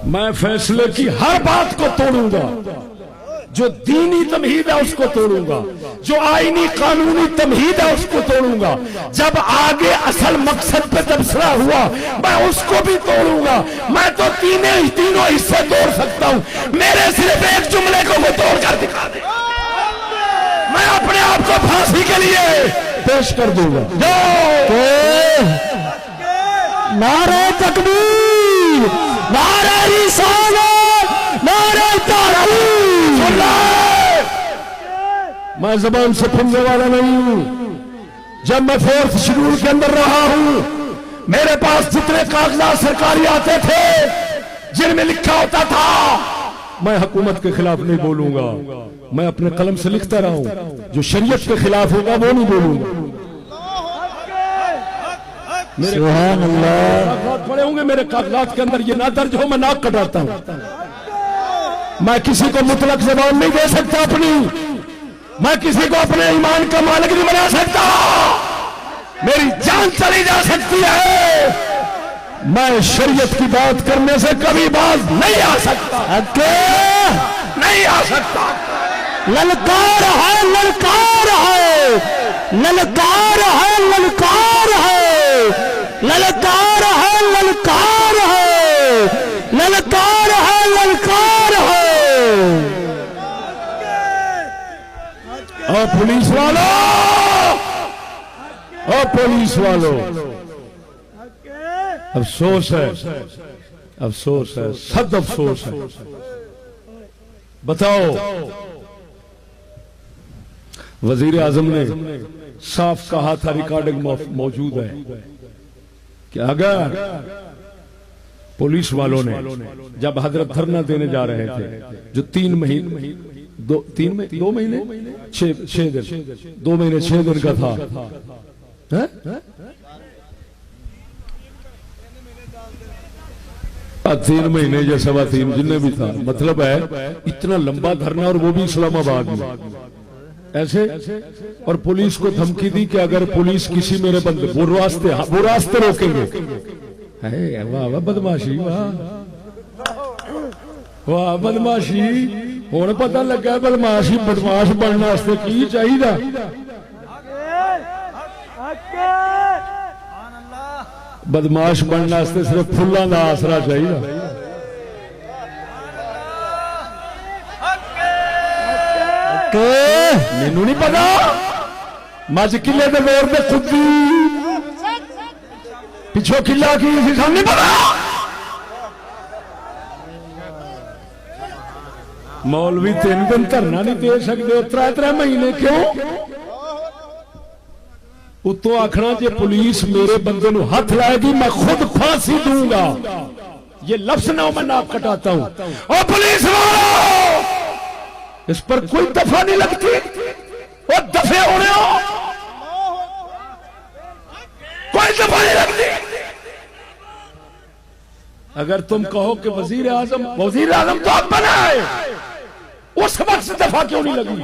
मैं फैसले की हर बात को तोड़ूंगा, जो दीनी तमहीद है उसको तोड़ूंगा, जो आईनी कानूनी तमहीद है उसको तोड़ूंगा। जब आगे असल मकसद पे तबसरा हुआ मैं उसको भी तोड़ूंगा। मैं तो तीनों हिस्से तोड़ सकता हूं, मेरे सिर्फ एक जुमले को वो तोड़ कर दिखा दे, मैं अपने आप को फांसी के लिए पेश कर दूंगा। नारे तकबीर, नारे रिसालत, नारे तहरीर। मैं जबान से फुलने वाला नहीं हूं। जब मैं 4th शेड्यूल के अंदर रहा हूं, मेरे पास जितने कागजात सरकारी आते थे जिनमें लिखा होता था मैं हुकूमत के खिलाफ नहीं बोलूंगा, मैं अपने कलम से लिखता रहा हूं, जो शरीयत के खिलाफ होगा वो नहीं बोलूंगा। मेरे कागजात पड़े होंगे, मेरे कागजात के अंदर ये ना दर्ज हो मैं नाक कटाता हूं। मैं किसी को मुतलक ज़बान नहीं दे सकता अपनी, मैं किसी को अपने ईमान का मालिक नहीं बना सकता। मेरी जान चली जा सकती है, मैं शरीयत की बात करने से कभी बाज नहीं आ सकता, नहीं आ सकता। ललकार है, ललकार है, ललकार है, ललकार है, ललकार है, ललकार है, ललकार है, ललकार है। ओ पुलिस वालों, ओ पुलिस वालों, अफसोस है, अफसोस है, सद अफसोस है। बताओ, वजीर आजम ने साफ कहा था, रिकॉर्डिंग मौजूद है, कि अगर पुलिस वालों ने जब हजरत धरना देने जा रहे थे, जो 2 महीने 6 दिन का था, है? 3 महीने या 3.25 जिन्हें भी था, मतलब है इतना लंबा धरना, और वो भी इस्लामाबाद में ऐसे। और पुलिस को धमकी दी कि अगर पुलिस किसी मेरे बंदे वो रास्ते रोकेंगे। वाह वाह बदमाशी, वाह वाह बदमाशी। हुण पता लगा बदमाशी, बदमाश बनने वास्ते की चाहिए। बदमाश बनने वास्ते सिर्फ फुल्लां दा आसरा चाहिए। मैनू नहीं पता, मज किले दे मोर दे खुदी पिछो किला की सानू नहीं पता। मौलवी 3 दिन धरना नहीं दे सकते, 3 महीने क्यों? उतो आखना जे पुलिस मेरे बंदे नु हाथ लाएगी मैं खुद फांसी दूंगा, ये लफ्ज ना मैं नाक कटाता हूं। और पुलिस वालों, इस पर कोई दफा नहीं लगती, वो दफे होने हो, कोई दफा नहीं लगती। अगर तुम कहो कि वजीर आजम तो आप बनाए, उस वक्त से दफा क्यों नहीं लगी?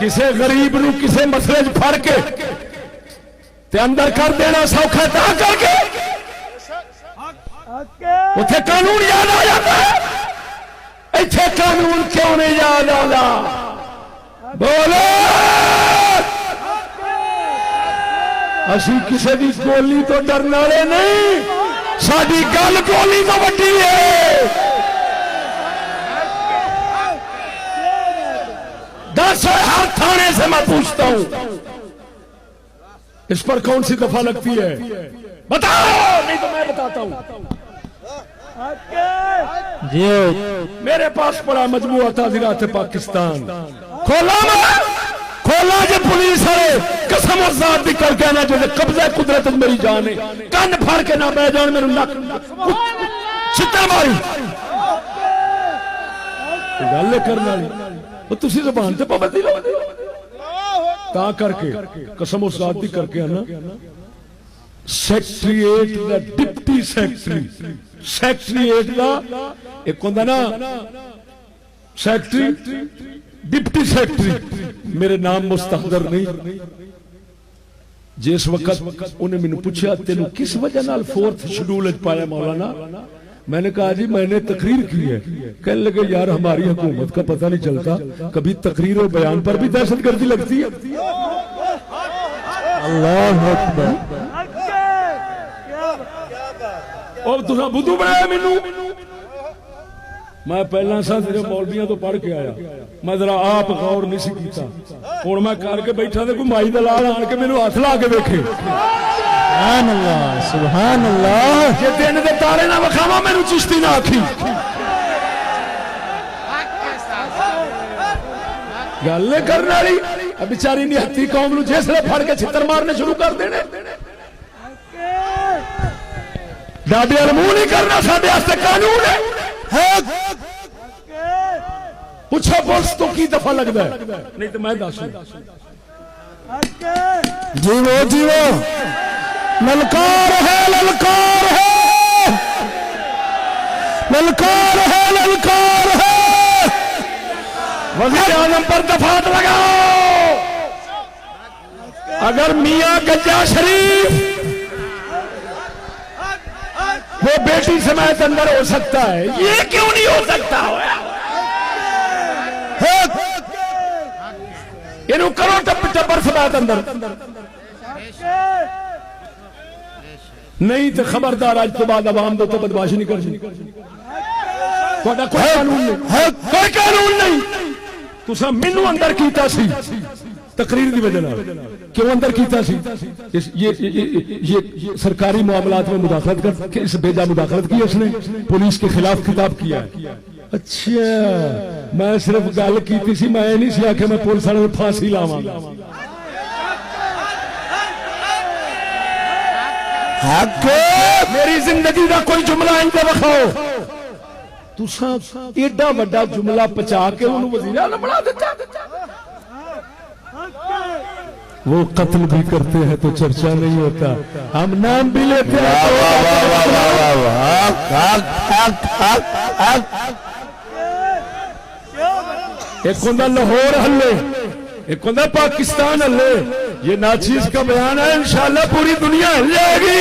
किसे गरीब नु किसे मसले फड़ के ते अंदर कर देना सौखा ता करके उथे कानून याद आ जाता है, इथे कानून क्यों नहीं याद आता? बोलो, असी किसी की गोली तो डरने वाले नहीं, साडी गल गोली तो वड्डी है। 10 हर थाने से मैं पूछता हूं, इस पर कौन सी दफा लगती है? बताओ, नहीं तो मैं बताता हूं। मेरे पास पड़ा मजमूआ ताज़ीरात पाकिस्तान, खोला जो पुलिस है कसम और जात दी कर कहना जो कब्जा कुदरत मेरी जान है, कान फाड़ के ना बह जान मेरे नक छित्तर मारी गल करने वाली, तुसी ज़बान ते पाबंदी ता करके कसम और जात दी करके है ना। सेक्रेटरीएट दा डिप्टी सेक्रेटरी, सेक्रेटरीएट दा एक होंदा ना सेक्रेटरी, डिप्टी सेक्रेटरी, मेरे नाम मुस्तहदर नहीं, जिस वक्त उन्हें मैंने पूछा तेन किस वजह नाल 4th शेड्यूल पाया मौलाना, मैंने कहा जी मैंने तकरीर की है। कहने लगे यार हमारी हुकूमत का पता नहीं चलता, कभी तकरीर और बयान पर भी दहशतगर्दी लगती है। अल्लाह अकबर। और तुसा बुद्धू बनाया मैनू, मैं पहला सा तेरे मौलवियां तो पढ़ के आया, मैं जरा आप गौर नहीं सी कीता। हुण मैं करके बैठा ते कोई माई दा लाल आण के मैनू हथ ला के वेखे। सुभान अल्लाह, सुभान अल्लाह। जे दिन दे तारे ना विखावा मैनू चिश्ती ना आखी। गल करने वाली बेचारी निहत्ती कौम नू जिसले फड़ के छितर मारने शुरू कर देने, डाडे वाल मुंह नहीं करना साडे वास्ते कानून है। पूछो पुलिस तो की दफा लगता है, नहीं तो मैं दस। जीवो जीवो, ललकार है, ललकार है, ललकार है, ललकार है। वज़ीर आज़म पर दफात लगाओ। अगर मियां गज्जा शरीफ वो बेटी समेत अंदर हो सकता है, ये क्यों नहीं हो सकता? इन्हों करो टब्बर समेत अंदर, नहीं तो खबरदार आज तो बाद आवाम दो तो बदमाशी नहीं करनी। कोई कानून नहीं, कोई कानून नहीं। तुसा मैनू अंदर कीता सी तकरीर की वजह क्यों अंदर कीता सी? ये सरकारी मामलात में मुदाखलत करके इस बेजा मुदाखलत की उसने, पुलिस के खिलाफ खिताब किया है। अच्छा मैं सिर्फ गल की सी, मैं नहीं सी आखे मैं पुलिस वाले फांसी लावांगा। मेरी जिंदगी का कोई जुमला इनके विखाओ। तुसा एडा वड्डा जुमला पचा के उन्होंने वज़ीर आज़म बना देता। वो कत्ल भी करते हैं तो चर्चा नहीं होता, हम नाम भी लेते हैं। एक होंदा लाहौर हल्ले, एक होंदा पाकिस्तान हल्ले। ये नाचीज का बयान है, इंशाअल्लाह पूरी दुनिया हिल जाएगी।